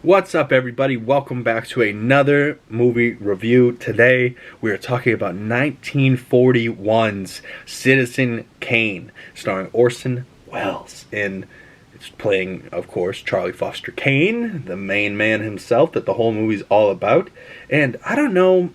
What's up, everybody? Welcome back to another movie review. Today we are talking about 1941's Citizen Kane, starring Orson Welles. And it's playing, of course, Charlie Foster Kane, the main man himself that the whole movie's all about. And I don't know,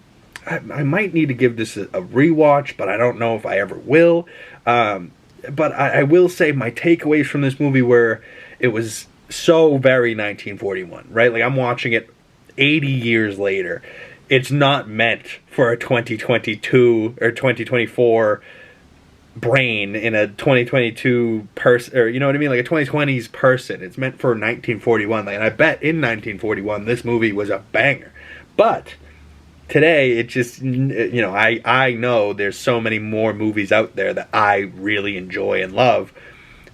I might need to give this a rewatch, but I don't know if I ever will. But I will say my takeaways from this movie were it was so very 1941, right? Like, I'm watching it 80 years later. It's not meant for a 2022 or 2024 brain in a 2022 person, or you know what I mean, like a 2020s person. It's meant for 1941, and I bet in 1941 this movie was a banger. But today, it just, you know, I know there's so many more movies out there that I really enjoy and love.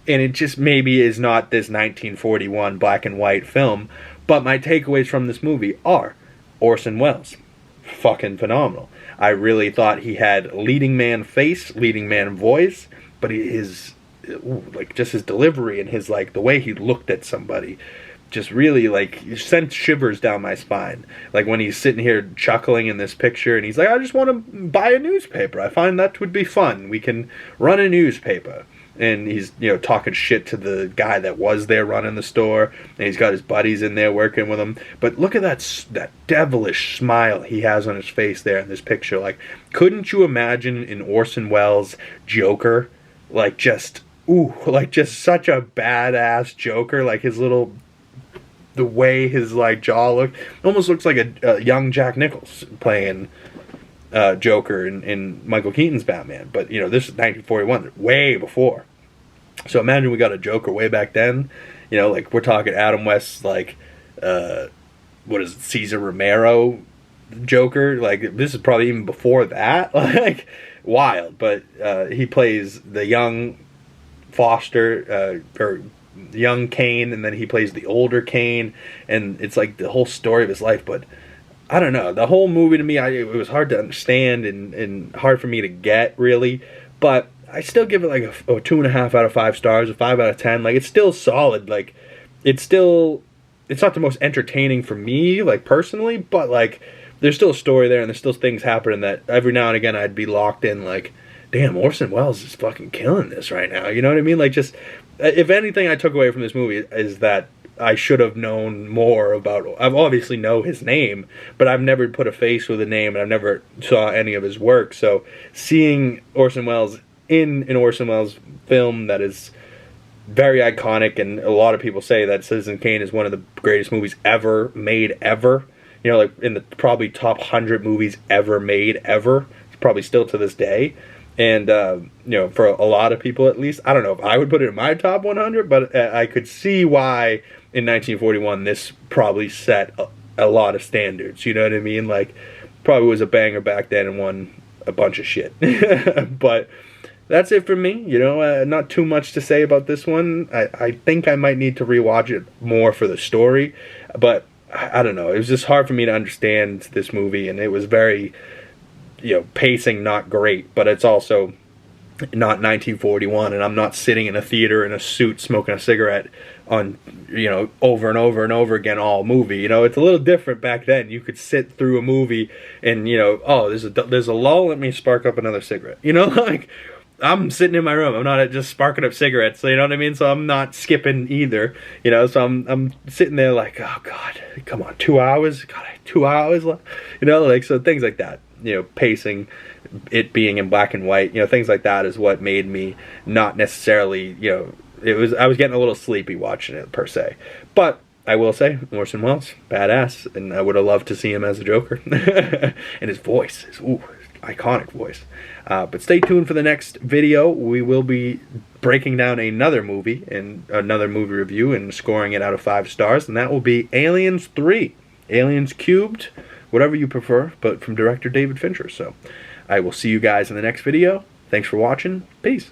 And it just maybe is not this 1941 black and white film. But my takeaways from this movie are Orson Welles, fucking phenomenal. I really thought he had leading man face, leading man voice, but his, like, just his delivery and his, like, the way he looked at somebody just really, like, sent shivers down my spine. Like, when he's sitting here chuckling in this picture and he's like, I just want to buy a newspaper. I find that would be fun. We can run a newspaper. And he's, you know, talking shit to the guy that was there running the store, and he's got his buddies in there working with him. But look at that devilish smile he has on his face there in this picture. Like, couldn't you imagine in Orson Welles' Joker, like, just, ooh, like, just such a badass Joker, like his little, the way his, like, jaw looked, almost looks like a young Jack Nicholson playing Joker in Michael Keaton's Batman. But, you know, this is 1941, way before. So imagine we got a Joker way back then. You know, like, we're talking Adam West's, like, what is it, Cesar Romero Joker. Like, this is probably even before that. Like, wild. But he plays the young Foster, or young Kane, and then he plays the older Kane. And it's like the whole story of his life. But I don't know. The whole movie to me, it was hard to understand and hard for me to get, really. But I still give it like a 2.5 out of 5 stars, a 5 out of 10. Like, it's still solid. Like, it's not the most entertaining for me, like, personally, but, like, there's still a story there and there's still things happening that every now and again I'd be locked in, like, damn, Orson Welles is fucking killing this right now. You know what I mean? Like, just, if anything I took away from this movie is that I should have known more about, I obviously know his name, but I've never put a face with a name, and I've never saw any of his work. So seeing Orson Welles in an Orson Welles film that is very iconic, and a lot of people say that Citizen Kane is one of the greatest movies ever made, ever. You know, like, in the probably top 100 movies ever made, ever. It's probably still to this day. And, you know, for a lot of people at least, I don't know if I would put it in my top 100, but I could see why in 1941 this probably set a lot of standards. You know what I mean? Like, probably was a banger back then and won a bunch of shit. But that's it for me. You know, not too much to say about this one. I think I might need to rewatch it more for the story. But I don't know. It was just hard for me to understand this movie, and it was very, you know, pacing not great, but it's also not 1941, and I'm not sitting in a theater in a suit smoking a cigarette on, you know, over and over and over again all movie. You know, it's a little different back then. You could sit through a movie and, you know, oh, there's a lull, let me spark up another cigarette. You know, like, I'm sitting in my room. I'm not just sparking up cigarettes. So, you know what I mean? So I'm not skipping either. You know, so I'm sitting there like, oh God, come on, 2 hours? God, I have 2 hours left. You know, like, so things like that. You know, pacing, it being in black and white, you know, things like that is what made me not necessarily, you know, I was getting a little sleepy watching it, per se. But I will say, Orson Welles, badass, and I would have loved to see him as a Joker. And his voice, his iconic voice. But stay tuned for the next video. We will be breaking down another movie, and another movie review, and scoring it out of 5 stars, and that will be Aliens 3. Aliens Cubed, whatever you prefer, but from director David Fincher. So I will see you guys in the next video. Thanks for watching. Peace.